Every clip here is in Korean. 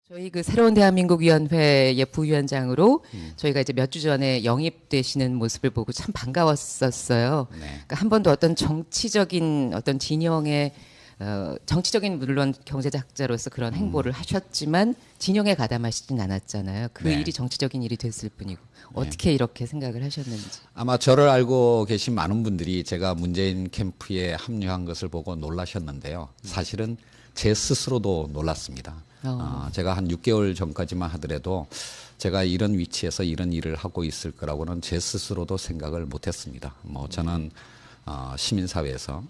저희 그 새로운 대한민국 위원회의 부위원장으로 저희가 이제 몇 주 전에 영입되시는 모습을 보고 참 반가웠었어요. 네. 그러니까 한 번도 어떤 정치적인 어떤 진영의 정치적인 물론 경제학자로서 그런 행보를 하셨지만 진영에 가담하시진 않았잖아요. 그 네. 일이 정치적인 일이 됐을 뿐이고 어떻게 이렇게 생각을 하셨는지. 아마 저를 알고 계신 많은 분들이 제가 문재인 캠프에 합류한 것을 보고 놀라셨는데요. 사실은 제 스스로도 놀랐습니다. 제가 한 6개월 전까지만 하더라도 제가 이런 위치에서 이런 일을 하고 있을 거라고는 제 스스로도 생각을 못했습니다. 뭐 저는 시민사회에서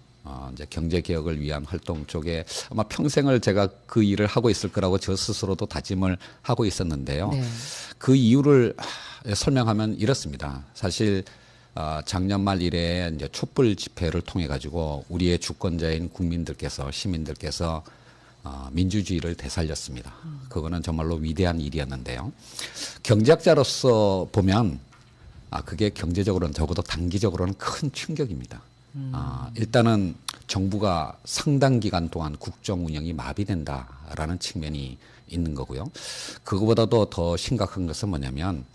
이제 경제개혁을 위한 활동 쪽에 아마 평생을 제가 그 일을 하고 있을 거라고 저 스스로도 다짐을 하고 있었는데요. 네. 그 이유를 설명하면 이렇습니다. 사실 작년 말 이래 이제 촛불 집회를 통해 가지고 우리의 주권자인 국민들께서 시민들께서 민주주의를 되살렸습니다. 그거는 정말로 위대한 일이었는데요. 경제학자로서 보면 그게 경제적으로는 적어도 단기적으로는 큰 충격입니다. 일단은 정부가 상당 기간 동안 국정 운영이 마비된다라는 측면이 있는 거고요. 그거보다도 더 심각한 것은 뭐냐면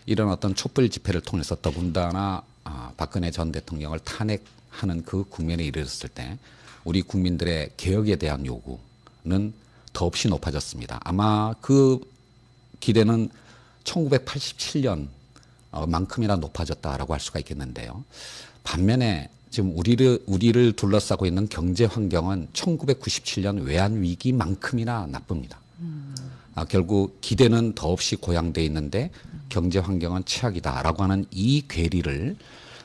이런 어떤 촛불 집회를 통해서 더군다나 박근혜 전 대통령을 탄핵하는 그 국면에 이르렀을 때 우리 국민들의 개혁에 대한 요구는 더없이 높아졌습니다. 아마 그 기대는 1987년 만큼이나 높아졌다라고 할 수가 있겠는데요. 반면에 지금 우리를 둘러싸고 있는 경제 환경은 1997년 외환위기만큼이나 나쁩니다. 결국 기대는 더없이 고양돼 있는데 경제 환경은 최악이다라고 하는 이 괴리를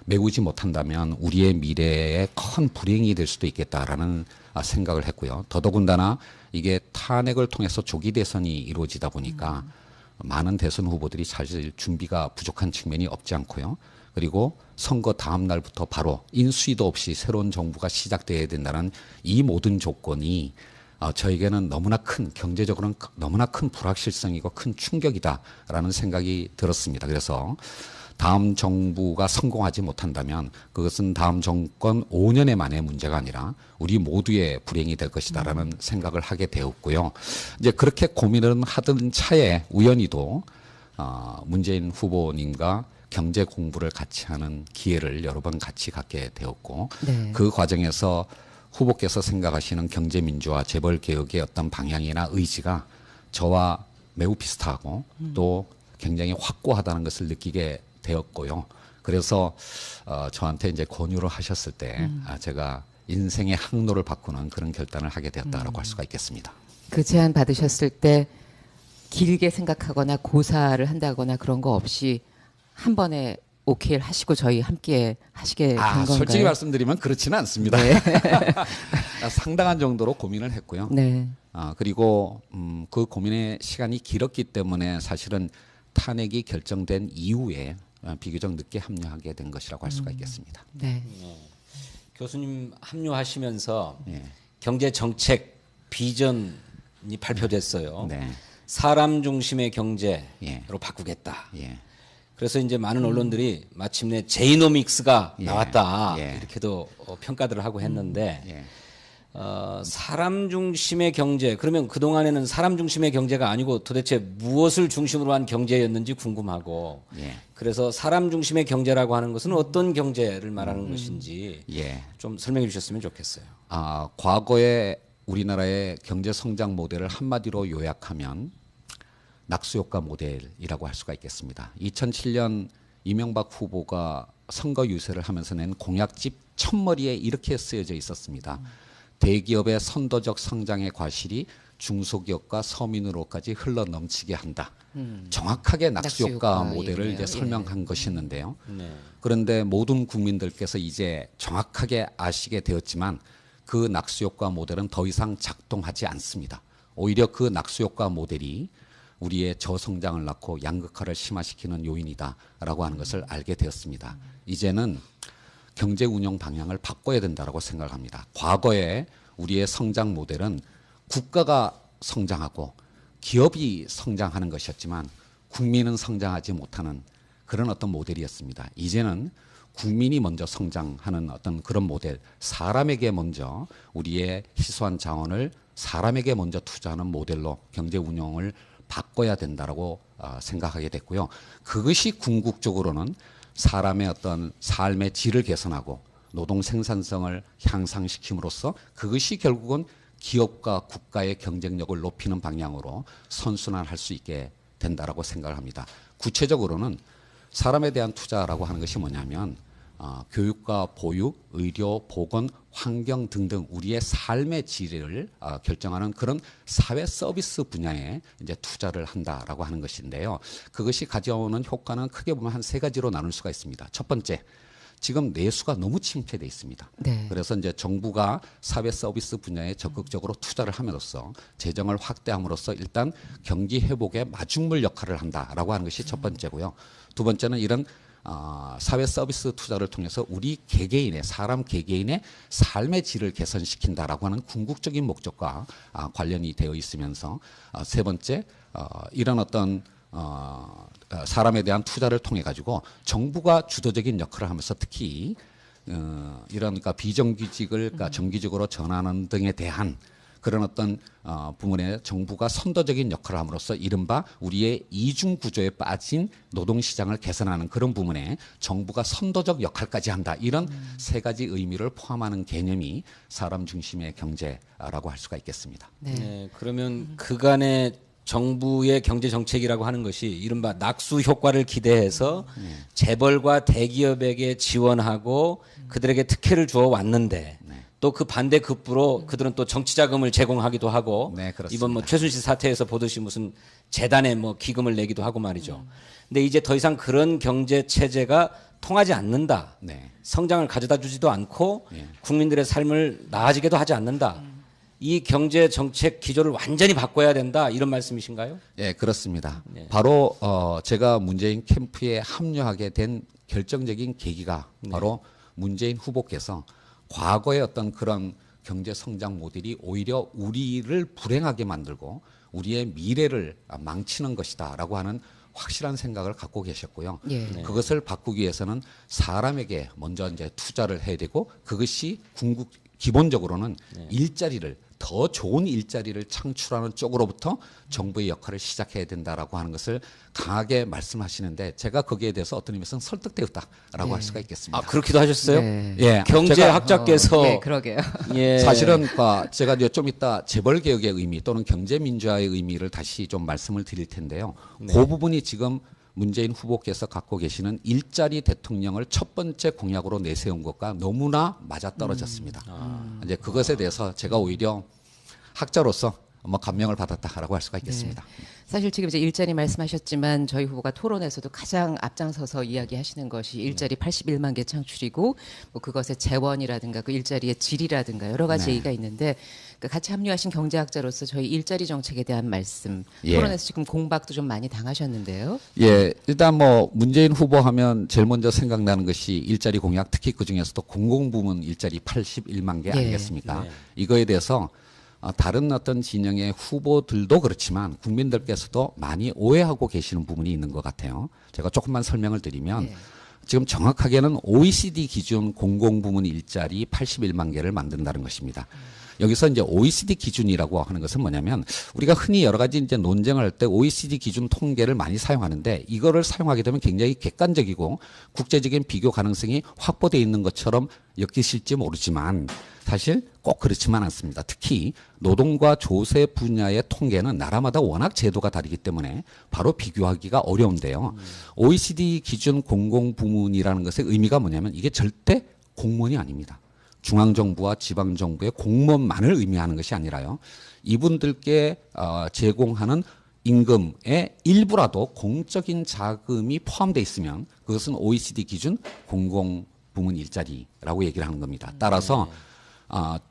메우지 못한다면 우리의 미래에 큰 불행이 될 수도 있겠다라는 생각을 했고요. 더더군다나 이게 탄핵을 통해서 조기 대선이 이루어지다 보니까 많은 대선 후보들이 사실 준비가 부족한 측면이 없지 않고요. 그리고 선거 다음 날부터 바로 인수위도 없이 새로운 정부가 시작돼야 된다는 이 모든 조건이 저에게는 너무나 큰 경제적으로는 너무나 큰 불확실성이고 큰 충격이다라는 생각이 들었습니다. 그래서 다음 정부가 성공하지 못한다면 그것은 다음 정권 5년의 만의 문제가 아니라 우리 모두의 불행이 될 것이다라는 생각을 하게 되었고요. 이제 그렇게 고민을 하던 차에 우연히도 문재인 후보님과 경제 공부를 같이 하는 기회를 여러 번 같이 갖게 되었고 네. 그 과정에서 후보께서 생각하시는 경제민주화 재벌개혁의 어떤 방향이나 의지가 저와 매우 비슷하고 또 굉장히 확고하다는 것을 느끼게 되었고요. 그래서 저한테 이제 권유를 하셨을 때 제가 인생의 항로를 바꾸는 그런 결단을 하게 되었다라고 할 수가 있겠습니다. 그 제안 받으셨을 때 길게 생각하거나 고사를 한다거나 그런 거 없이 한 번에 오케이를 하시고 저희 함께 하시게 된 건가요? 솔직히 말씀드리면 그렇지는 않습니다. 네. 상당한 정도로 고민을 했고요. 네. 그리고 그 고민의 시간이 길었기 때문에 사실은 탄핵이 결정된 이후에 비교적 늦게 합류하게 된 것이라고 할 수가 있겠습니다. 네. 교수님 합류하시면서 예. 경제 정책 비전이 발표됐어요. 네. 사람 중심의 경제로 예. 바꾸겠다. 예. 그래서 이제 많은 언론들이 마침내 제이노믹스가 예. 나왔다. 예. 이렇게도 평가들을 하고 했는데 예. 사람 중심의 경제, 그러면 그동안에는 사람 중심의 경제가 아니고 도대체 무엇을 중심으로 한 경제였는지 궁금하고 예. 그래서 사람 중심의 경제라고 하는 것은 어떤 경제를 말하는 것인지 예. 좀 설명해 주셨으면 좋겠어요. 과거에 우리나라의 경제 성장 모델을 한마디로 요약하면 낙수효과 모델이라고 할 수가 있겠습니다. 2007년 이명박 후보가 선거 유세를 하면서 낸 공약집 첫머리에 이렇게 쓰여져 있었습니다. 대기업의 선도적 성장의 과실이 중소기업과 서민으로까지 흘러 넘치게 한다. 정확하게 낙수효과 낙수효과 모델을 얘기네요. 이제 설명한 것이었는데요. 네. 그런데 모든 국민들께서 이제 정확하게 아시게 되었지만 그 낙수효과 모델은 더 이상 작동하지 않습니다. 오히려 그 낙수효과 모델이 우리의 저성장을 낳고 양극화를 심화시키는 요인이다라고 하는 것을 알게 되었습니다. 이제는 경제 운영 방향을 바꿔야 된다라고 생각합니다. 과거에 우리의 성장 모델은 국가가 성장하고 기업이 성장하는 것이었지만 국민은 성장하지 못하는 그런 어떤 모델이었습니다. 이제는 국민이 먼저 성장하는 어떤 그런 모델, 사람에게 먼저 우리의 희소한 자원을 사람에게 먼저 투자하는 모델로 경제 운영을 바꿔야 된다라고 생각하게 됐고요. 그것이 궁극적으로는 사람의 어떤 삶의 질을 개선하고 노동 생산성을 향상시킴으로써 그것이 결국은 기업과 국가의 경쟁력을 높이는 방향으로 선순환할 수 있게 된다라고 생각을 합니다. 구체적으로는 사람에 대한 투자라고 하는 것이 뭐냐면 교육과 보육, 의료, 보건, 환경 등등 우리의 삶의 질을 결정하는 그런 사회 서비스 분야에 이제 투자를 한다라고 하는 것인데요. 그것이 가져오는 효과는 크게 보면 한 세 가지로 나눌 수가 있습니다. 첫 번째, 지금 내수가 너무 침체돼 있습니다. 네. 그래서 이제 정부가 사회 서비스 분야에 적극적으로 투자를 함으로써 재정을 확대함으로써 일단 경기 회복에 마중물 역할을 한다라고 하는 것이 첫 번째고요. 두 번째는 이런 사회 서비스 투자를 통해서 우리 개개인의 사람 개개인의 삶의 질을 개선시킨다라고 하는 궁극적인 목적과 관련이 되어 있으면서 세 번째 이런 어떤 사람에 대한 투자를 통해 가지고 정부가 주도적인 역할을 하면서 특히 이런 그러니까 비정규직을 그러니까 정규직으로 전환하는 등에 대한 그런 어떤 부분에 정부가 선도적인 역할을 함으로써 이른바 우리의 이중 구조에 빠진 노동시장을 개선하는 그런 부분에 정부가 선도적 역할까지 한다. 이런 세 가지 의미를 포함하는 개념이 사람 중심의 경제라고 할 수가 있겠습니다. 네. 네, 그러면 그간의 정부의 경제 정책이라고 하는 것이 이른바 낙수 효과를 기대해서 재벌과 대기업에게 지원하고 그들에게 특혜를 주어 왔는데 또 그 반대 급부로 그들은 또 정치 자금을 제공하기도 하고 네, 그렇습니다. 이번 뭐 최순실 사태에서 보듯이 무슨 재단에 뭐 기금을 내기도 하고 말이죠. 근데 이제 더 이상 그런 경제 체제가 통하지 않는다. 네. 성장을 가져다 주지도 않고 예. 국민들의 삶을 나아지게도 하지 않는다. 이 경제 정책 기조를 완전히 바꿔야 된다. 이런 말씀이신가요? 예, 그렇습니다. 네. 바로 제가 문재인 캠프에 합류하게 된 결정적인 계기가 바로 문재인 후보께서 과거의 어떤 그런 경제 성장 모델이 오히려 우리를 불행하게 만들고 우리의 미래를 망치는 것이다라고 하는 확실한 생각을 갖고 계셨고요. 예. 그것을 바꾸기 위해서는 사람에게 먼저 이제 투자를 해야 되고 그것이 기본적으로는 일자리를 더 좋은 일자리를 창출하는 쪽으로부터 정부의 역할을 시작해야 된다라고 하는 것을 강하게 말씀하시는데 제가 거기에 대해서 어떤 의미에서는 설득되었다라고 할 수가 있겠습니다. 아, 그렇기도 하셨어요? 네. 예, 경제학자께서 예, 그러게요. 예. 사실은 제가 이제 좀 이따 재벌 개혁의 의미 또는 경제 민주화의 의미를 다시 좀 말씀을 드릴 텐데요. 그 부분이 지금 문재인 후보께서 갖고 계시는 일자리 대통령을 첫 번째 공약으로 내세운 것과 너무나 맞아떨어졌습니다. 이제 그것에 대해서 제가 오히려 학자로서 뭐 감명을 받았다라고 할 수가 있겠습니다. 사실 지금 이제 일자리 말씀하셨지만 저희 후보가 토론에서도 가장 앞장서서 이야기하시는 것이 일자리 81만 개 창출이고 뭐 그것의 재원이라든가 그 일자리의 질이라든가 여러 가지 네. 얘기가 있는데 그 같이 합류하신 경제학자로서 저희 일자리 정책에 대한 말씀 예. 토론에서 지금 공박도 좀 많이 당하셨는데요. 예, 일단 뭐 문재인 후보 하면 제일 먼저 생각나는 것이 일자리 공약, 특히 그 중에서도 공공부문 일자리 81만 개 예. 아니겠습니까? 네. 이거에 대해서 다른 어떤 진영의 후보들도 그렇지만 국민들께서도 많이 오해하고 계시는 부분이 있는 것 같아요. 제가 조금만 설명을 드리면 예. 지금 정확하게는 OECD 기준 공공부문 일자리 81만 개를 만든다는 것입니다. 여기서 이제 OECD 기준이라고 하는 것은 뭐냐면 우리가 흔히 여러 가지 이제 논쟁을 할 때 OECD 기준 통계를 많이 사용하는데 이거를 사용하게 되면 굉장히 객관적이고 국제적인 비교 가능성이 확보되어 있는 것처럼 엮이실지 모르지만 사실 꼭 그렇지만 않습니다. 특히 노동과 조세 분야의 통계는 나라마다 워낙 제도가 다르기 때문에 바로 비교하기가 어려운데요. OECD 기준 공공부문이라는 것의 의미가 뭐냐면 이게 절대 공무원이 아닙니다. 중앙정부와 지방정부의 공무원만을 의미하는 것이 아니라요. 이분들께 제공하는 임금의 일부라도 공적인 자금이 포함되어 있으면 그것은 OECD 기준 공공부문 일자리라고 얘기를 하는 겁니다. 따라서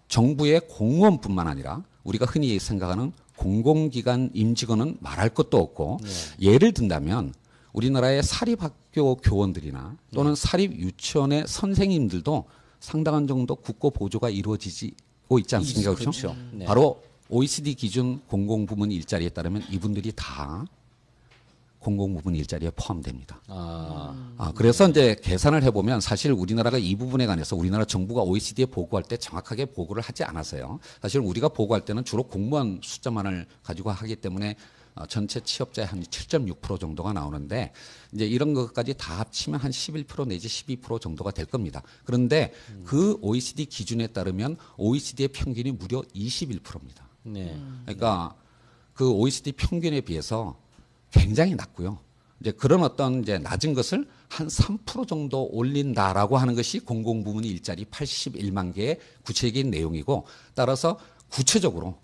정부의 공무원뿐만 아니라 우리가 흔히 생각하는 공공기관 임직원은 말할 것도 없고 예를 든다면 우리나라의 사립학교 교원들이나 또는 사립유치원의 선생님들도 상당한 정도 국고 보조가 이루어지고 있지 않습니까? 그렇죠? 네. 바로 OECD 기준 공공부문 일자리에 따르면 이분들이 다 공공부문 일자리에 포함됩니다. 그래서 이제 계산을 해보면 사실 우리나라가 이 부분에 관해서 우리나라 정부가 OECD에 보고할 때 정확하게 보고를 하지 않았어요. 사실 우리가 보고할 때는 주로 공무원 숫자만을 가지고 하기 때문에 전체 취업자의 한 7.6% 정도가 나오는데 이제 이런 것까지 다 합치면 한 11% 내지 12% 정도가 될 겁니다. 그런데 그 OECD 기준에 따르면 OECD의 평균이 무려 21%입니다. 네. 그러니까 그 OECD 평균에 비해서 굉장히 낮고요. 이제 그런 어떤 이제 낮은 것을 한 3% 정도 올린다라고 하는 것이 공공부문 일자리 81만 개의 구체적인 내용이고 따라서 구체적으로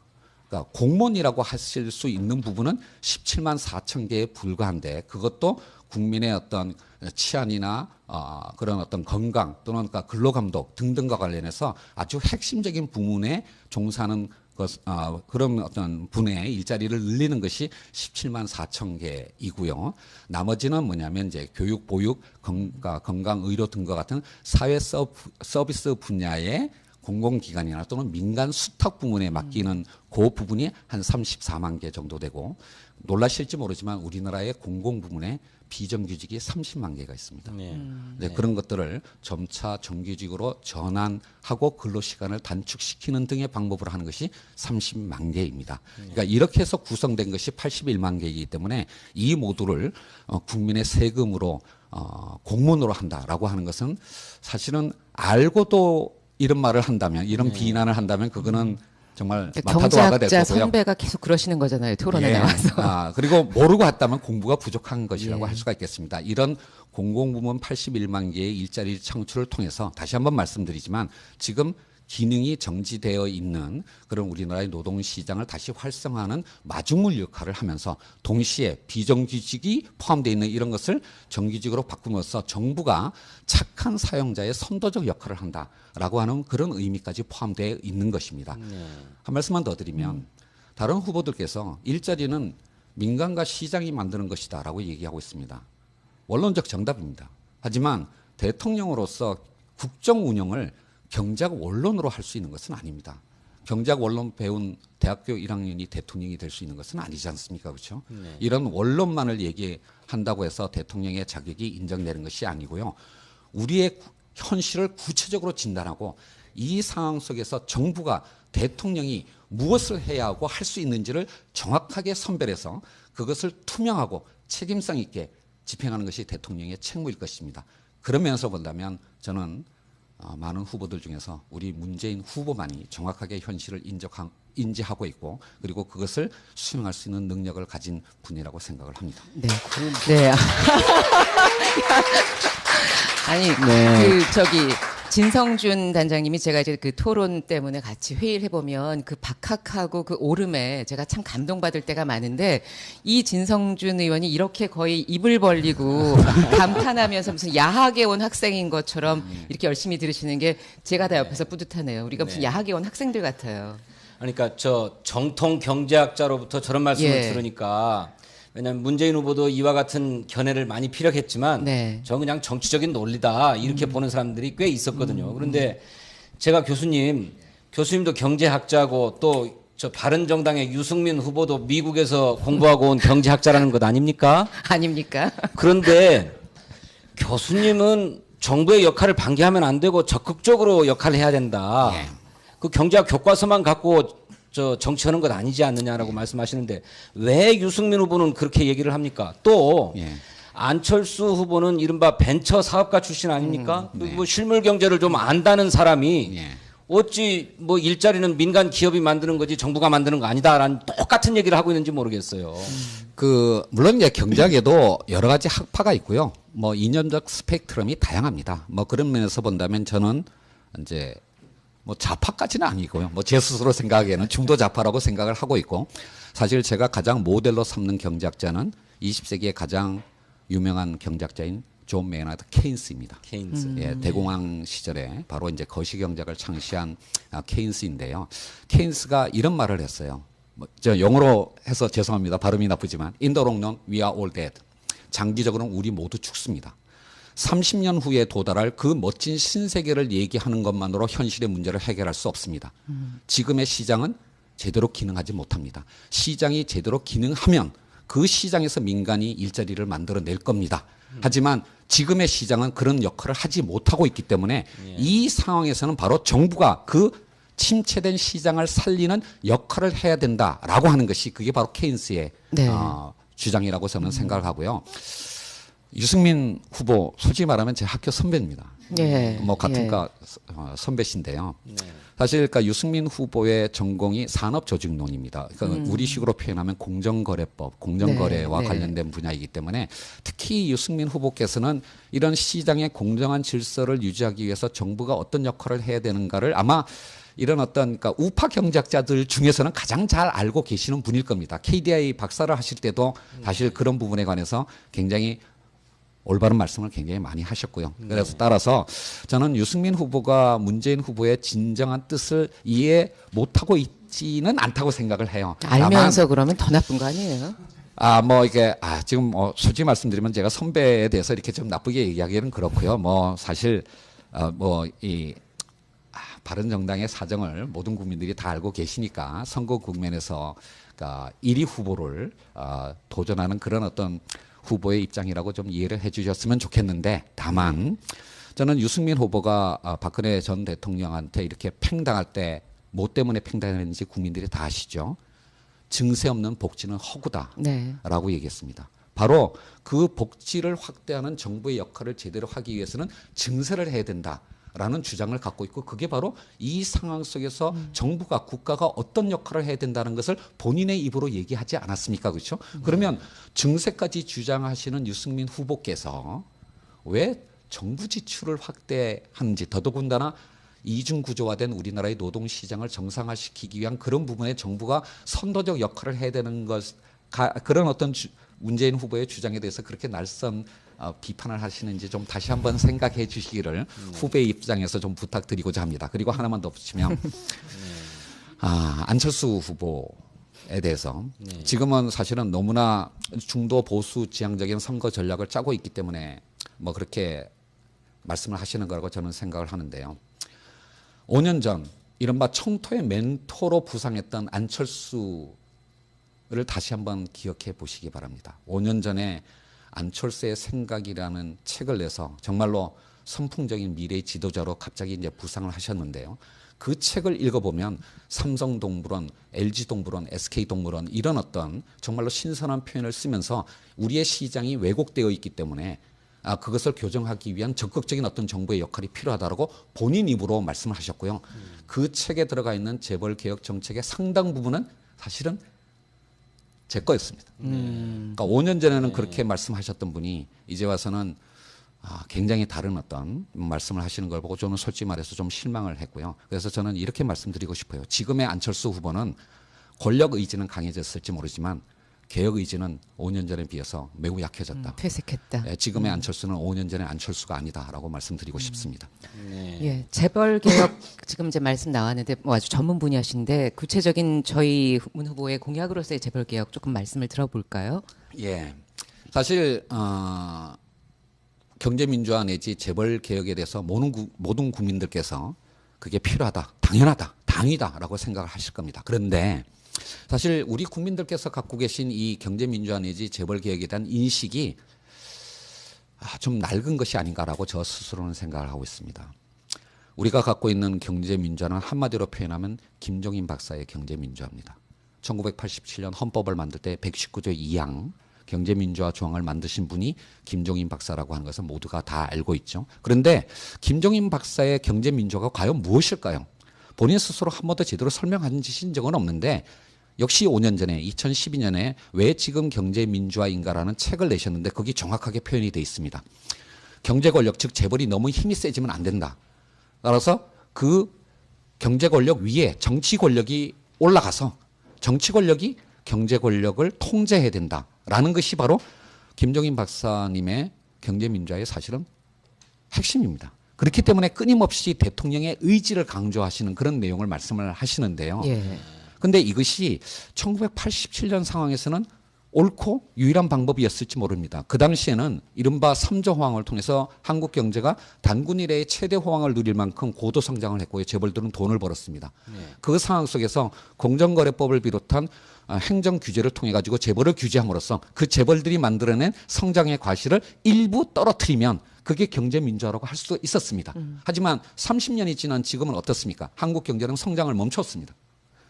그러니까 공무원이라고 하실 수 있는 부분은 17만 4천 개에 불과한데 그것도 국민의 어떤 치안이나 그런 어떤 건강 또는 그러니까 근로감독 등등과 관련해서 아주 핵심적인 부문에 종사하는 그런 어떤 분야의 일자리를 늘리는 것이 17만 4천 개이고요. 나머지는 뭐냐면 이제 교육, 보육, 건강, 의료 등과 같은 사회 서비스 분야의 공공기관이나 또는 민간 수탁 부문에 맡기는 그 부분이 한 34만 개 정도 되고 놀라실지 모르지만 우리나라의 공공부문에 비정규직이 30만 개가 있습니다. 네, 그런 것들을 점차 정규직으로 전환하고 근로시간을 단축시키는 등의 방법으로 하는 것이 30만 개입니다. 그러니까 이렇게 해서 구성된 것이 81만 개이기 때문에 이 모두를 국민의 세금으로 공무원으로 한다라고 하는 것은 사실은 알고도 이런 말을 한다면 이런 비난을 한다면 그거는 정말 마타도화가 될 경제학자 거고요. 선배가 계속 그러시는 거잖아요. 토론에 나와서. 그리고 모르고 했다면 공부가 부족한 것이라고 할 수가 있겠습니다. 이런 공공부문 81만 개의 일자리 창출을 통해서 다시 한번 말씀드리지만 지금 기능이 정지되어 있는 그런 우리나라의 노동시장을 다시 활성화하는 마중물 역할을 하면서 동시에 비정규직이 포함되어 있는 이런 것을 정규직으로 바꿈으로써 정부가 착한 사용자의 선도적 역할을 한다라고 하는 그런 의미까지 포함되어 있는 것입니다. 한 말씀만 더 드리면 다른 후보들께서 일자리는 민간과 시장이 만드는 것이다라고 얘기하고 있습니다. 원론적 정답입니다. 하지만 대통령으로서 국정 운영을 경제학 원론으로 할 수 있는 것은 아닙니다. 경제학 원론 배운 대학교 1학년이 대통령이 될 수 있는 것은 아니지 않습니까? 그렇죠? 이런 원론만을 얘기한다고 해서 대통령의 자격이 인정되는 것이 아니고요. 우리의 현실을 구체적으로 진단하고 이 상황 속에서 정부가 대통령이 무엇을 해야 하고 할 수 있는지를 정확하게 선별해서 그것을 투명하고 책임성 있게 집행하는 것이 대통령의 책무일 것입니다. 그런 면에서 본다면 저는 많은 후보들 중에서 우리 문재인 후보만이 정확하게 현실을 인지하고 있고 그리고 그것을 수행할 수 있는 능력을 가진 분이라고 생각을 합니다. 네. 네. 아니, 진성준 단장님이 제가 이제 그 토론 때문에 같이 회의를 해보면 그 박학하고 그 오름에 제가 참 감동받을 때가 많은데 이 진성준 의원이 이렇게 거의 입을 벌리고 감탄하면서 무슨 야학에 온 학생인 것처럼 이렇게 열심히 들으시는 게 제가 다 옆에서 뿌듯하네요. 우리가 무슨 야학에 온 학생들 같아요. 그러니까 저 정통 경제학자로부터 저런 말씀을 들으니까 왜냐하면 문재인 후보도 이와 같은 견해를 많이 피력했지만 저 그냥 정치적인 논리다 이렇게 보는 사람들이 꽤 있었거든요. 그런데 제가 교수님도 경제학자고 또 저 바른정당의 유승민 후보도 미국에서 공부하고 온 경제학자라는 것 아닙니까? 아닙니까? 그런데 교수님은 정부의 역할을 방기하면 안 되고 적극적으로 역할을 해야 된다. 그 경제학 교과서만 갖고 저 정치하는 것 아니지 않느냐라고 말씀하시는데 왜 유승민 후보는 그렇게 얘기를 합니까? 또 안철수 후보는 이른바 벤처 사업가 출신 아닙니까? 뭐 실물 경제를 좀 안다는 사람이 어찌 뭐 일자리는 민간 기업이 만드는 거지 정부가 만드는 거 아니다라는 똑같은 얘기를 하고 있는지 모르겠어요. 물론 이제 경제학에도 여러 가지 학파가 있고요. 뭐 이념적 스펙트럼이 다양합니다. 뭐 그런 면에서 본다면 저는 이제 뭐 좌파까지는 아니고요. 뭐 제 스스로 생각하기에는 중도 좌파라고 생각을 하고 있고 사실 제가 가장 모델로 삼는 경제학자는 20세기의 가장 유명한 경제학자인 존 메이나드 케인스입니다. 케인스. 대공황 시절에 바로 이제 거시경제학을 창시한 케인스인데요. 케인스가 이런 말을 했어요. 저 영어로 해서 죄송합니다. 발음이 나쁘지만 In the long run, we are all dead. 장기적으로는 우리 모두 죽습니다. 30년 후에 도달할 그 멋진 신세계를 얘기하는 것만으로 현실의 문제를 해결할 수 없습니다. 지금의 시장은 제대로 기능하지 못합니다. 시장이 제대로 기능하면 그 시장에서 민간이 일자리를 만들어낼 겁니다. 하지만 지금의 시장은 그런 역할을 하지 못하고 있기 때문에 이 상황에서는 바로 정부가 그 침체된 시장을 살리는 역할을 해야 된다라고 하는 것이 그게 바로 케인스의 네. 주장이라고 저는 생각을 하고요. 유승민 후보 솔직히 말하면 제 학교 선배입니다. 예. 뭐 같은 예. 과 선배신데요. 사실 그러니까 유승민 후보의 전공이 산업조직론입니다. 그러니까 우리식으로 표현하면 공정거래법, 공정거래와 네, 네. 관련된 분야이기 때문에 특히 유승민 후보께서는 이런 시장의 공정한 질서를 유지하기 위해서 정부가 어떤 역할을 해야 되는가를 아마 이런 어떤 그러니까 우파 경제학자들 중에서는 가장 잘 알고 계시는 분일 겁니다. KDI 박사를 하실 때도 사실 그런 부분에 관해서 굉장히 올바른 말씀을 굉장히 많이 하셨고요. 그래서 따라서 저는 유승민 후보가 문재인 후보의 진정한 뜻을 이해 못하고 있지는 않다고 생각을 해요. 알면서 그러면 더 나쁜 거 아니에요? 뭐 이게 지금 솔직히 말씀드리면 제가 선배에 대해서 이렇게 좀 나쁘게 얘기하기는 그렇고요. 뭐 사실 이 바른정당의 사정을 모든 국민들이 다 알고 계시니까 선거 국면에서 그러니까 1위 후보를 도전하는 그런 어떤 후보의 입장이라고 좀 이해를 해 주셨으면 좋겠는데 다만 저는 유승민 후보가 박근혜 전 대통령한테 이렇게 팽당할 때 뭐 때문에 팽당했는지 국민들이 다 아시죠. 증세 없는 복지는 허구다라고 네. 얘기했습니다. 바로 그 복지를 확대하는 정부의 역할을 제대로 하기 위해서는 증세를 해야 된다라는 주장을 갖고 있고 그게 바로 이 상황 속에서 정부가 국가가 어떤 역할을 해야 된다는 것을 본인의 입으로 얘기하지 않았습니까? 그렇죠? 그러면 증세까지 주장하시는 유승민 후보께서 왜 정부 지출을 확대하는지 더더군다나 이중 구조화된 우리나라의 노동 시장을 정상화시키기 위한 그런 부분에 정부가 선도적 역할을 해야 되는 것 그런 어떤 문재인 후보의 주장에 대해서 그렇게 날선 비판을 하시는지 좀 다시 한번 생각해 주시기를 후배의 입장에서 좀 부탁드리고자 합니다. 그리고 하나만 더 붙이면 안철수 후보에 대해서 지금은 사실은 너무나 중도 보수 지향적인 선거 전략을 짜고 있기 때문에 뭐 그렇게 말씀을 하시는 거라고 저는 생각을 하는데요. 5년 전 이른바 청토의 멘토로 부상했던 안철수를 다시 한번 기억해 보시기 바랍니다. 5년 전에 안철수의 생각이라는 책을 내서 정말로 선풍적인 미래의 지도자로 갑자기 이제 부상을 하셨는데요. 그 책을 읽어보면 삼성동물원, LG동물원, SK동물원 이런 어떤 정말로 신선한 표현을 쓰면서 우리의 시장이 왜곡되어 있기 때문에 그것을 교정하기 위한 적극적인 어떤 정부의 역할이 필요하다라고 본인 입으로 말씀을 하셨고요. 그 책에 들어가 있는 재벌개혁 정책의 상당 부분은 사실은 제 거였습니다. 그러니까 5년 전에는 그렇게 말씀하셨던 분이 이제 와서는 굉장히 다른 어떤 말씀을 하시는 걸 보고 저는 솔직히 말해서 좀 실망을 했고요. 그래서 저는 이렇게 말씀드리고 싶어요. 지금의 안철수 후보는 권력 의지는 강해졌을지 모르지만 개혁 의지는 5년 전에 비해서 매우 약해졌다. 퇴색했다. 지금의 안철수는 5년 전의 안철수가 아니다라고 말씀드리고 싶습니다. 예, 재벌 개혁 지금 이제 말씀 나왔는데 뭐 아주 전문 분야신데 구체적인 저희 문 후보의 공약으로서의 재벌 개혁 조금 말씀을 들어볼까요? 예, 사실 경제민주화 내지 재벌 개혁에 대해서 모든 국민들께서 그게 필요하다, 당연하다, 당이다라고 생각을 하실 겁니다. 그런데 사실 우리 국민들께서 갖고 계신 이 경제민주화 내지 재벌 개혁에 대한 인식이 좀 낡은 것이 아닌가라고 저 스스로는 생각을 하고 있습니다. 우리가 갖고 있는 경제민주화는 한마디로 표현하면 김종인 박사의 경제민주화입니다. 1987년 헌법을 만들 때 119조 2항 경제민주화 조항을 만드신 분이 김종인 박사라고 하는 것은 모두가 다 알고 있죠. 그런데 김종인 박사의 경제민주화가 과연 무엇일까요? 본인 스스로 한 번도 제대로 설명한 적은 없는데 역시 5년 전에 2012년에 왜 지금 경제민주화인가라는 책을 내셨는데 거기 정확하게 표현이 되어 있습니다. 경제권력 즉 재벌이 너무 힘이 세지면 안 된다. 따라서 그 경제권력 위에 정치권력이 올라가서 정치권력이 경제권력을 통제해야 된다라는 것이 바로 김종인 박사님의 경제민주화의 사실은 핵심입니다. 그렇기 때문에 끊임없이 대통령의 의지를 강조하시는 그런 내용을 말씀을 하시는데요. 그런데 이것이 1987년 상황에서는 옳고 유일한 방법이었을지 모릅니다. 그 당시에는 이른바 3조 호황을 통해서 한국 경제가 단군 이래의 최대 호황을 누릴 만큼 고도 성장을 했고요. 재벌들은 돈을 벌었습니다. 그 상황 속에서 공정거래법을 비롯한 행정 규제를 통해 가지고 재벌을 규제함으로써 그 재벌들이 만들어낸 성장의 과실을 일부 떨어뜨리면 그게 경제 민주화라고 할 수 있었습니다. 하지만 30년이 지난 지금은 어떻습니까? 한국 경제는 성장을 멈췄습니다.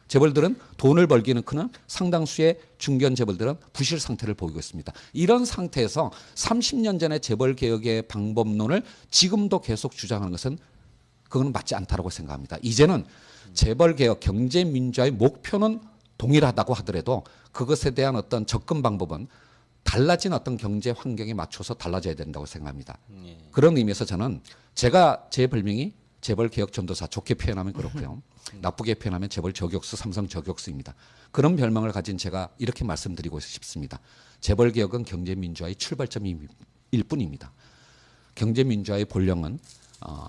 재벌들은 돈을 벌기는 크는 상당수의 중견 재벌들은 부실 상태를 보이고 있습니다. 이런 상태에서 30년 전에 재벌 개혁의 방법론을 지금도 계속 주장하는 것은 그건 맞지 않다고 생각합니다. 이제는 재벌 개혁, 경제 민주화의 목표는 동일하다고 하더라도 그것에 대한 어떤 접근 방법은 달라진 어떤 경제 환경에 맞춰서 달라져야 된다고 생각합니다. 그런 의미에서 저는 제가 제 별명이 재벌 개혁 전도사, 좋게 표현하면 그렇고요. 나쁘게 표현하면 재벌 저격수, 삼성 저격수입니다. 그런 별명을 가진 제가 이렇게 말씀드리고 싶습니다. 재벌 개혁은 경제 민주화의 출발점일 뿐입니다. 경제 민주화의 본령은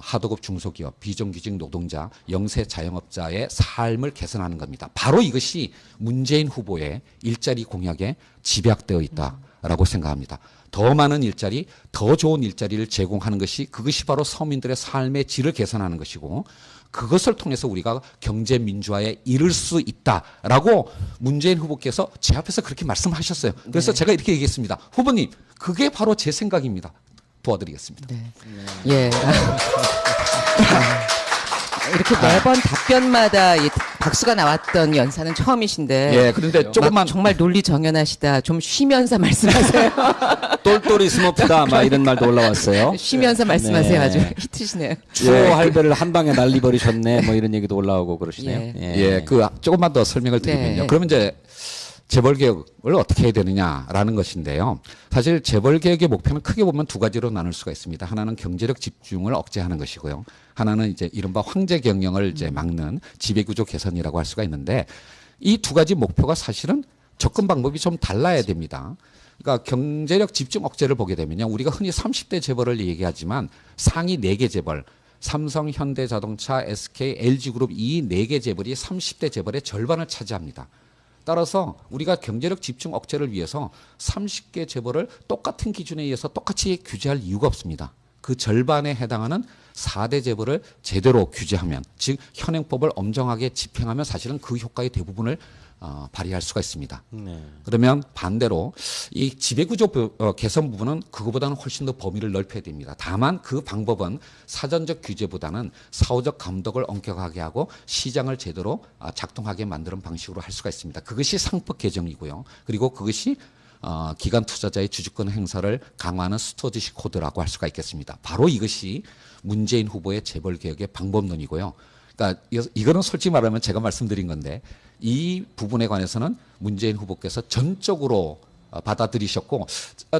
하도급 중소기업, 비정규직 노동자, 영세 자영업자의 삶을 개선하는 겁니다. 바로 이것이 문재인 후보의 일자리 공약에 집약되어 있다라고 생각합니다. 더 많은 일자리, 더 좋은 일자리를 제공하는 것이 그것이 바로 서민들의 삶의 질을 개선하는 것이고 그것을 통해서 우리가 경제 민주화에 이를 수 있다라고 문재인 후보께서 제 앞에서 그렇게 말씀하셨어요. 그래서 네. 제가 이렇게 얘기했습니다. 후보님, 그게 바로 제 생각입니다. 도와드리겠습니다. 네. 예. 이렇게 매번 답변마다 이 박수가 나왔던 연사는 처음이신데. 예, 그런데 조금만 막 정말 논리 정연하시다. 좀 쉬면서 말씀하세요. 똘똘이 스머프다 막 이런 말도 올라왔어요. 쉬면서 말씀하세요. 네. 아주 히트시네요. 추호 할배를 한 방에 날리버리셨네 뭐 이런 얘기도 올라오고 그러시네요. 예, 그 조금만 더 설명을 드리면요. 네. 그러면 이제 재벌 개혁을 어떻게 해야 되느냐라는 것인데요. 사실 재벌 개혁의 목표는 크게 보면 두 가지로 나눌 수가 있습니다. 하나는 경제력 집중을 억제하는 것이고요. 하나는 이제 이른바 황제 경영을 이제 막는 지배구조 개선이라고 할 수가 있는데 이 두 가지 목표가 사실은 접근 방법이 좀 달라야 됩니다. 그러니까 경제력 집중 억제를 보게 되면요. 우리가 흔히 30대 재벌을 얘기하지만 상위 4개 재벌, 삼성, 현대자동차, SK, LG그룹 이 4개 재벌이 30대 재벌의 절반을 차지합니다. 따라서 우리가 경제력 집중 억제를 위해서 30개 재벌을 똑같은 기준에 의해서 똑같이 규제할 이유가 없습니다. 그 절반에 해당하는 4대 재벌을 제대로 규제하면, 즉 현행법을 엄정하게 집행하면 사실은 그 효과의 대부분을 발휘할 수가 있습니다. 그러면 반대로 이 지배구조 개선 부분은 그거보다는 훨씬 더 범위를 넓혀야 됩니다. 다만 그 방법은 사전적 규제보다는 사후적 감독을 엄격하게 하고 시장을 제대로 작동하게 만드는 방식으로 할 수가 있습니다. 그것이 상법 개정이고요. 그리고 그것이 기관 투자자의 주주권 행사를 강화하는 스튜어드십 코드라고 할 수가 있겠습니다. 바로 이것이 문재인 후보의 재벌 개혁의 방법론이고요. 그러니까 이거는 솔직히 말하면 제가 말씀드린 건데 이 부분에 관해서는 문재인 후보께서 전적으로 받아들이셨고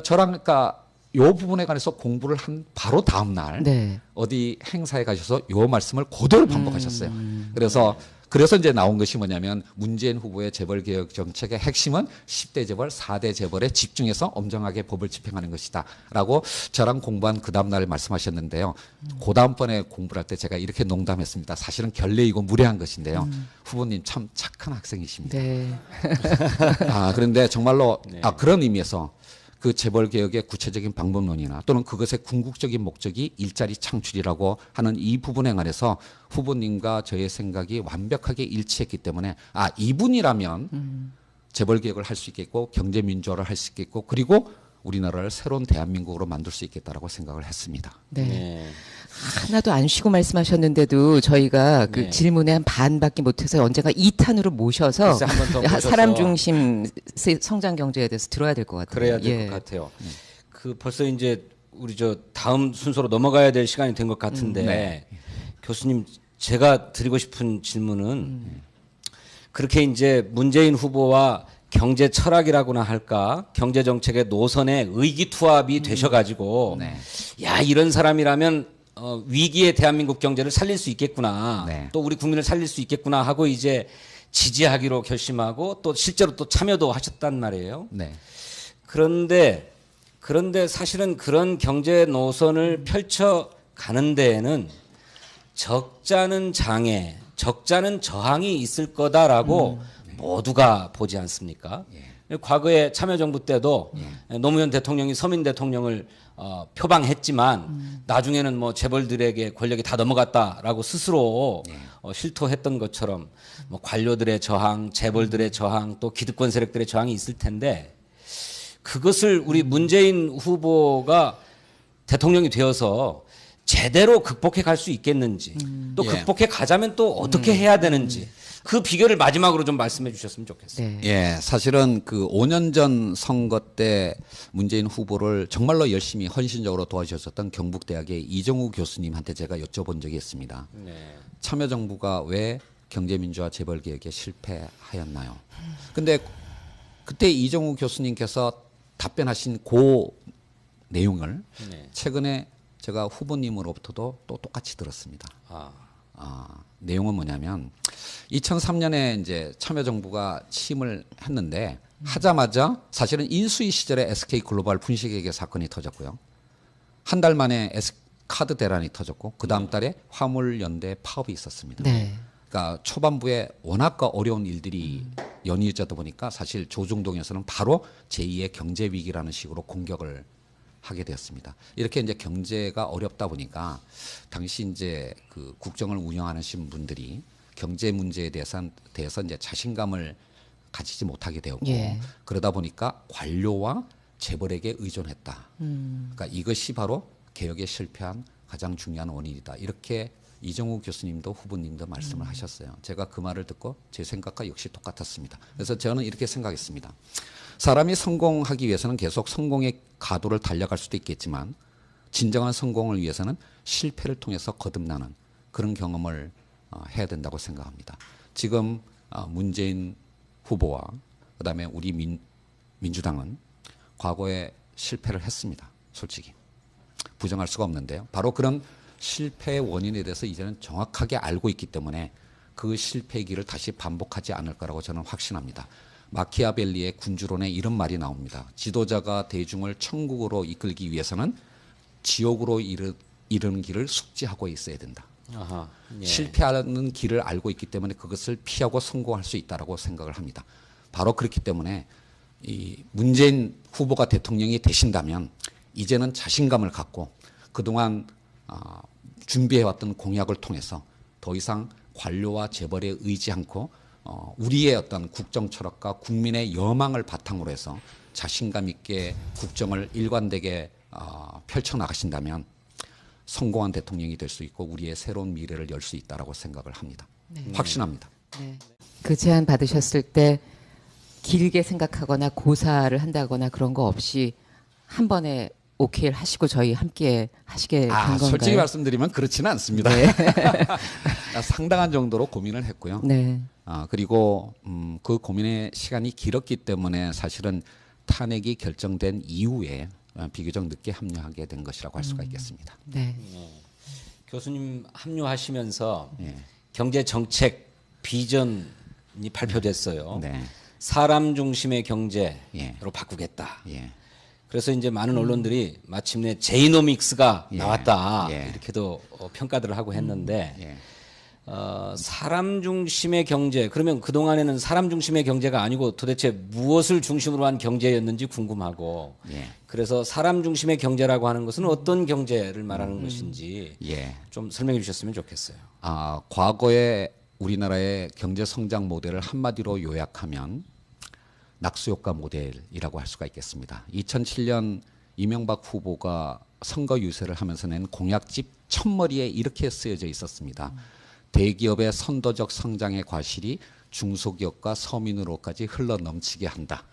저랑 그러니까 요 부분에 관해서 공부를 한 바로 다음 날 네. 어디 행사에 가셔서 요 말씀을 그대로 반복하셨어요. 그래서 이제 나온 것이 뭐냐면 문재인 후보의 재벌 개혁 정책의 핵심은 10대 재벌, 4대 재벌에 집중해서 엄정하게 법을 집행하는 것이다라고 저랑 공부한 그 다음 날 말씀하셨는데요. 그 다음번에 공부를 할 때 제가 이렇게 농담했습니다. 사실은 결례이고 무례한 것인데요. 후보님 참 착한 학생이십니다. 네. 그런데 정말로 그런 의미에서 그 재벌 개혁의 구체적인 방법론이나 또는 그것의 궁극적인 목적이 일자리 창출이라고 하는 이 부분에 관해서 후보님과 저의 생각이 완벽하게 일치했기 때문에 이분이라면 재벌 개혁을 할 수 있겠고 경제 민주화를 할 수 있겠고 그리고 우리나라를 새로운 대한민국으로 만들 수 있겠다라고 생각을 했습니다. 네. 하나도 안 쉬고 말씀하셨는데도 저희가 그 네. 질문에 한 반밖에 못해서 언젠가 2탄으로 모셔서 글쎄, 한번더 모셔서. 사람 중심 성장 경제에 대해서 들어야 될 것 같아요. 그래야 될 것 같아요. 그 벌써 이제 우리 저 다음 순서로 넘어가야 될 시간이 된 것 같은데 교수님 제가 드리고 싶은 질문은 그렇게 이제 문재인 후보와 경제 철학이라고나 할까 경제 정책의 노선에 의기투합이 되셔가지고 야 이런 사람이라면 위기의 대한민국 경제를 살릴 수 있겠구나 또 우리 국민을 살릴 수 있겠구나 하고 이제 지지하기로 결심하고 또 실제로 또 참여도 하셨단 말이에요. 그런데 사실은 그런 경제 노선을 펼쳐 가는 데에는 적잖은 장애, 적잖은 저항이 있을 거다라고 모두가 보지 않습니까? 과거에 참여정부 때도 노무현 대통령이 서민 대통령을 표방했지만 나중에는 뭐 재벌들에게 권력이 다 넘어갔다라고 스스로 실토했던 것처럼 뭐 관료들의 저항, 재벌들의 저항, 또 기득권 세력들의 저항이 있을 텐데 그것을 우리 문재인 후보가 대통령이 되어서 제대로 극복해 갈 수 있겠는지 또 극복해 가자면 또 어떻게 해야 되는지 그 비결을 마지막으로 좀 말씀해 주셨으면 좋겠어요. 네. 예, 사실은 그 5년 전 선거 때 문재인 후보를 정말로 열심히 헌신적으로 도와주셨던 경북대학의 이정우 교수님한테 제가 여쭤본 적이 있습니다. 네. 참여정부가 왜 경제민주화 재벌개혁에 실패하였나요? 근데 그때 이정우 교수님께서 답변하신 그 내용을 네. 최근에 제가 후보님으로부터도 또 똑같이 들었습니다. 내용은 뭐냐면 2003년에 이제 참여정부가 취임을 했는데 하자마자 사실은 인수위 시절에 SK글로벌 분식회계 사건이 터졌고요. 한 달 만에 카드 대란이 터졌고 그 다음 달에 화물연대 파업이 있었습니다. 네. 그러니까 초반부에 워낙 어려운 일들이 연이어지다 보니까 사실 조중동에서는 바로 제2의 경제위기라는 식으로 공격을 하게 되었습니다. 이렇게 이제 경제가 어렵다 보니까 당시 이제 그 국정을 운영하시는 분들이 경제 문제에 대해서 이제 자신감을 가지지 못하게 되었고 예. 그러다 보니까 관료와 재벌에게 의존했다. 그러니까 이것이 바로 개혁에 실패한 가장 중요한 원인이다. 이렇게 이정우 교수님도 후보님도 말씀을 하셨어요. 제가 그 말을 듣고 제 생각과 역시 똑같았습니다. 그래서 저는 이렇게 생각했습니다. 사람이 성공하기 위해서는 계속 성공의 가도를 달려갈 수도 있겠지만 진정한 성공을 위해서는 실패를 통해서 거듭나는 그런 경험을 해야 된다고 생각합니다. 지금 문재인 후보와 그다음에 우리 민주당은 과거에 실패를 했습니다. 솔직히 부정할 수가 없는데요. 바로 그런 실패의 원인에 대해서 이제는 정확하게 알고 있기 때문에 그 실패의 길을 다시 반복하지 않을 거라고 저는 확신합니다. 마키아벨리의 군주론에 이런 말이 나옵니다. 지도자가 대중을 천국으로 이끌기 위해서는 지옥으로 이르는 길을 숙지하고 있어야 된다. 아하, 예. 실패하는 길을 알고 있기 때문에 그것을 피하고 성공할 수 있다고 생각을 합니다. 바로 그렇기 때문에 이 문재인 후보가 대통령이 되신다면 이제는 자신감을 갖고 그동안 준비해왔던 공약을 통해서 더 이상 관료와 재벌에 의지 않고 우리의 어떤 국정 철학과 국민의 여망을 바탕으로 해서 자신감 있게 국정을 일관되게 펼쳐나가신다면 성공한 대통령이 될 수 있고 우리의 새로운 미래를 열 수 있다라고 생각을 합니다. 확신합니다. 네. 그 제안 받으셨을 때 길게 생각하거나 고사를 한다거나 그런 거 없이 한 번에 오케이를 하시고 저희 함께 하시게 된 건가요? 솔직히 말씀드리면 그렇지는 않습니다. 상당한 정도로 고민을 했고요. 네. 그리고 그 고민의 시간이 길었기 때문에 사실은 탄핵이 결정된 이후에 비교적 늦게 합류하게 된 것이라고 할 수가 있겠습니다. 네. 교수님 합류하시면서 예. 경제 정책 비전이 발표됐어요. 네. 사람 중심의 경제로 예. 바꾸겠다. 예. 그래서 이제 많은 언론들이 마침내 제이노믹스가 예. 나왔다 예. 이렇게도 평가들을 하고 했는데 예. 사람 중심의 경제 그러면 그 동안에는 사람 중심의 경제가 아니고 도대체 무엇을 중심으로 한 경제였는지 궁금하고 예. 그래서 사람 중심의 경제라고 하는 것은 어떤 경제를 말하는 것인지 예. 좀 설명해 주셨으면 좋겠어요. 과거의 우리나라의 경제 성장 모델을 한마디로 요약하면 낙수효과 모델이라고 할 수가 있겠습니다. 2007년 이명박 후보가 선거 유세를 하면서 낸 공약집 첫머리에 이렇게 쓰여져 있었습니다. 대기업의 선도적 성장의 과실이 중소기업과 서민으로까지 흘러 넘치게 한다.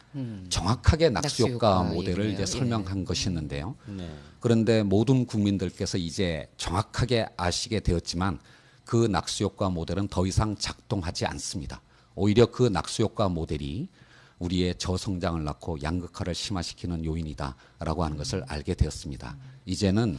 정확하게 낙수효과 낙수효과 모델을 얘기네요. 이제 설명한 것이었는데요. 네. 그런데 모든 국민들께서 이제 정확하게 아시게 되었지만 그 낙수효과 모델은 더 이상 작동하지 않습니다. 오히려 그 낙수효과 모델이 우리의 저성장을 낳고 양극화를 심화시키는 요인이다라고 하는 것을 알게 되었습니다. 이제는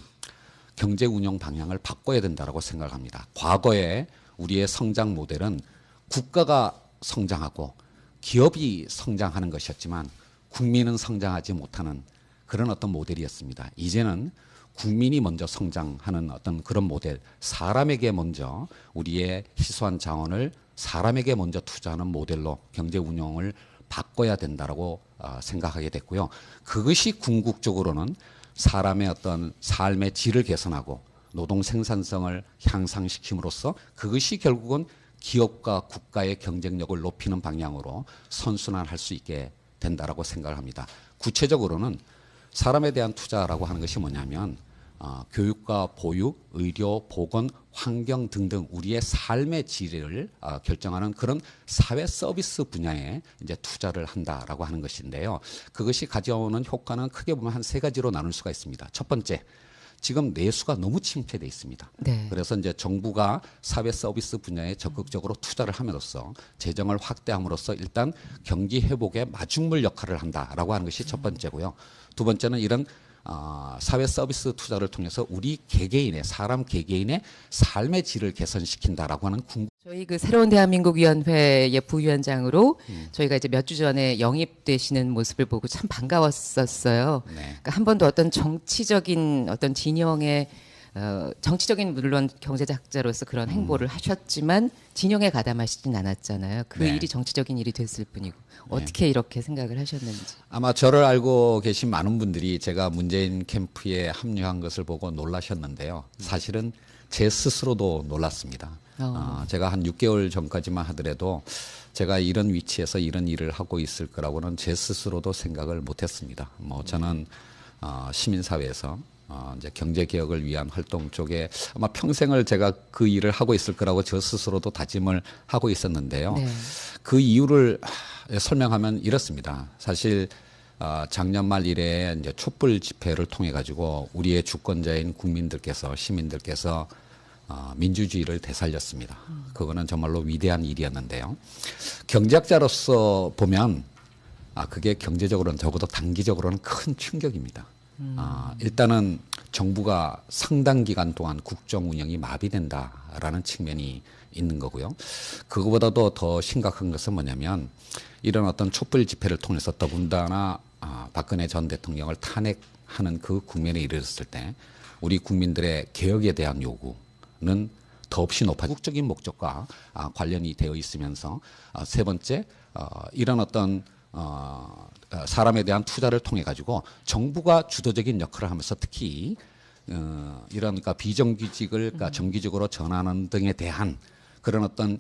경제 운영 방향을 바꿔야 된다라고 생각합니다. 과거에 우리의 성장 모델은 국가가 성장하고 기업이 성장하는 것이었지만 국민은 성장하지 못하는 그런 어떤 모델이었습니다. 이제는 국민이 먼저 성장하는 어떤 그런 모델, 사람에게 먼저 우리의 희소한 자원을 사람에게 먼저 투자하는 모델로 경제 운영을 바꿔야 된다라고 생각하게 됐고요. 그것이 궁극적으로는 사람의 어떤 삶의 질을 개선하고 노동 생산성을 향상시킴으로써 그것이 결국은 기업과 국가의 경쟁력을 높이는 방향으로 선순환할 수 있게 된다라고 생각을 합니다. 구체적으로는 사람에 대한 투자라고 하는 것이 뭐냐면 교육과 보육, 의료, 보건, 환경 등등 우리의 삶의 질을 결정하는 그런 사회 서비스 분야에 이제 투자를 한다라고 하는 것인데요. 그것이 가져오는 효과는 크게 보면 한 세 가지로 나눌 수가 있습니다. 첫 번째, 지금 내수가 너무 침체돼 있습니다. 네. 그래서 이제 정부가 사회 서비스 분야에 적극적으로 투자를 함으로써 재정을 확대함으로써 일단 경기 회복의 마중물 역할을 한다라고 하는 것이 첫 번째고요. 두 번째는 이런 사회 서비스 투자를 통해서 우리 개개인의 사람 개개인의 삶의 질을 개선시킨다라고 하는 저희 그 새로운 대한민국 위원회의 부위원장으로 저희가 이제 몇 주 전에 영입되시는 모습을 보고 참 반가웠었어요. 네. 그러니까 한 번도 어떤 정치적인 어떤 진영의 정치적인 물론 경제학자로서 그런 행보를 하셨지만 진영에 가담하시진 않았잖아요. 그 네. 일이 정치적인 일이 됐을 뿐이고 어떻게 이렇게 생각을 하셨는지. 아마 저를 알고 계신 많은 분들이 제가 문재인 캠프에 합류한 것을 보고 놀라셨는데요. 사실은 제 스스로도 놀랐습니다. 제가 한 6개월 전까지만 하더라도 제가 이런 위치에서 이런 일을 하고 있을 거라고는 제 스스로도 생각을 못했습니다. 뭐 저는 시민사회에서 이제 경제 개혁을 위한 활동 쪽에 아마 평생을 제가 그 일을 하고 있을 거라고 저 스스로도 다짐을 하고 있었는데요. 네. 그 이유를 설명하면 이렇습니다. 사실 작년 말 이래 이제 촛불 집회를 통해 가지고 우리의 주권자인 국민들께서 시민들께서 민주주의를 되살렸습니다. 그거는 정말로 위대한 일이었는데요. 경제학자로서 보면 그게 경제적으로는 적어도 단기적으로는 큰 충격입니다. 일단은 정부가 상당 기간 동안 국정 운영이 마비된다라는 측면이 있는 거고요. 그거보다도 더 심각한 것은 뭐냐면 이런 어떤 촛불 집회를 통해서 더군다나 박근혜 전 대통령을 탄핵하는 그 국면에 이르렀을 때 우리 국민들의 개혁에 대한 요구는 더없이 높아진 국적인 목적과 관련이 되어 있으면서 세 번째 이런 어떤 사람에 대한 투자를 통해 가지고 정부가 주도적인 역할을 하면서 특히 이런 그러니까 비정규직을 그러니까 정규직으로 전환하는 등에 대한 그런 어떤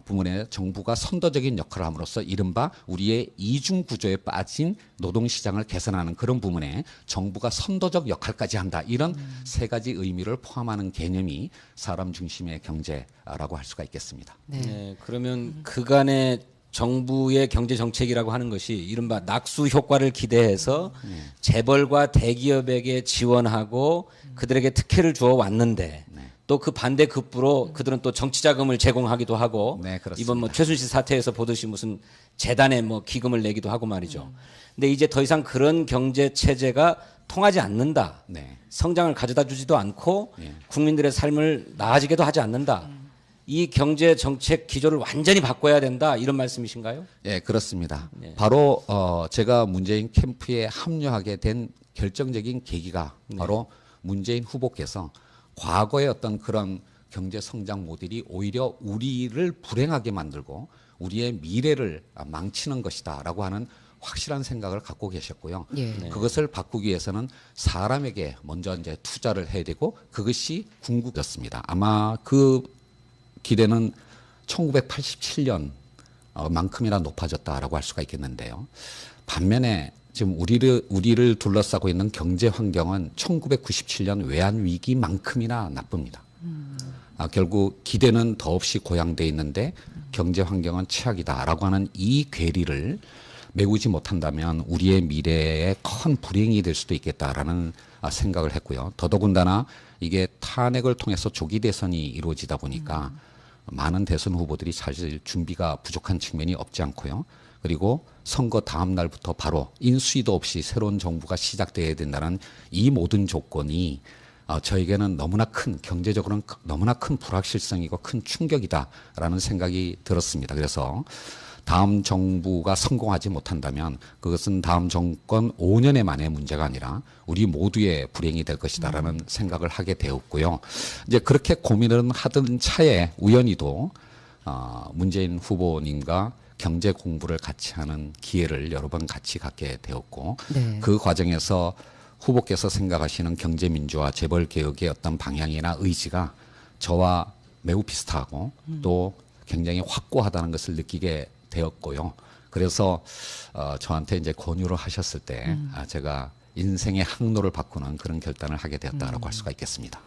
부분에 정부가 선도적인 역할을 함으로써 이른바 우리의 이중 구조에 빠진 노동시장을 개선하는 그런 부분에 정부가 선도적 역할까지 한다. 이런 세 가지 의미를 포함하는 개념이 사람 중심의 경제라고 할 수가 있겠습니다. 네. 네, 그러면 그간의 정부의 경제 정책이라고 하는 것이 이른바 낙수 효과를 기대해서 재벌과 대기업에게 지원하고 그들에게 특혜를 주어 왔는데 또 그 반대 급부로 그들은 또 정치 자금을 제공하기도 하고 네, 그렇습니다. 이번 뭐 최순실 사태에서 보듯이 무슨 재단에 뭐 기금을 내기도 하고 말이죠. 근데 이제 더 이상 그런 경제 체제가 통하지 않는다. 네. 성장을 가져다 주지도 않고 네. 국민들의 삶을 나아지게도 하지 않는다. 이 경제 정책 기조를 완전히 바꿔야 된다. 이런 말씀이신가요? 예, 그렇습니다. 바로 제가 문재인 캠프에 합류하게 된 결정적인 계기가 바로 문재인 후보께서 과거의 어떤 그런 경제 성장 모델이 오히려 우리를 불행하게 만들고 우리의 미래를 망치는 것이다라고 하는 확실한 생각을 갖고 계셨고요. 예. 그것을 바꾸기 위해서는 사람에게 먼저 이제 투자를 해야 되고 그것이 궁극이었습니다. 아마 그 기대는 1987년 만큼이나 높아졌다라고 할 수가 있겠는데요. 반면에 지금 우리를 둘러싸고 있는 경제 환경은 1997년 외환 위기만큼이나 나쁩니다. 결국 기대는 더없이 고양돼 있는데 경제 환경은 최악이다라고 하는 이 괴리를 메우지 못한다면 우리의 미래에 큰 불행이 될 수도 있겠다라는 생각을 했고요. 더더군다나 이게 탄핵을 통해서 조기 대선이 이루어지다 보니까 많은 대선 후보들이 사실 준비가 부족한 측면이 없지 않고요. 그리고 선거 다음 날부터 바로 인수위도 없이 새로운 정부가 시작돼야 된다는 이 모든 조건이 저에게는 너무나 큰 경제적으로는 너무나 큰 불확실성이고 큰 충격이다라는 생각이 들었습니다. 그래서 다음 정부가 성공하지 못한다면 그것은 다음 정권 5년의 만의 문제가 아니라 우리 모두의 불행이 될 것이다라는 생각을 하게 되었고요. 이제 그렇게 고민을 하던 차에 우연히도 문재인 후보님과 경제 공부를 같이 하는 기회를 여러 번 같이 갖게 되었고 네. 그 과정에서 후보께서 생각하시는 경제 민주화 재벌 개혁의 어떤 방향이나 의지가 저와 매우 비슷하고 또 굉장히 확고하다는 것을 느끼게 되었고요. 그래서 저한테 이제 권유를 하셨을 때 제가 인생의 항로를 바꾸는 그런 결단을 하게 되었다라고 할 수가 있겠습니다.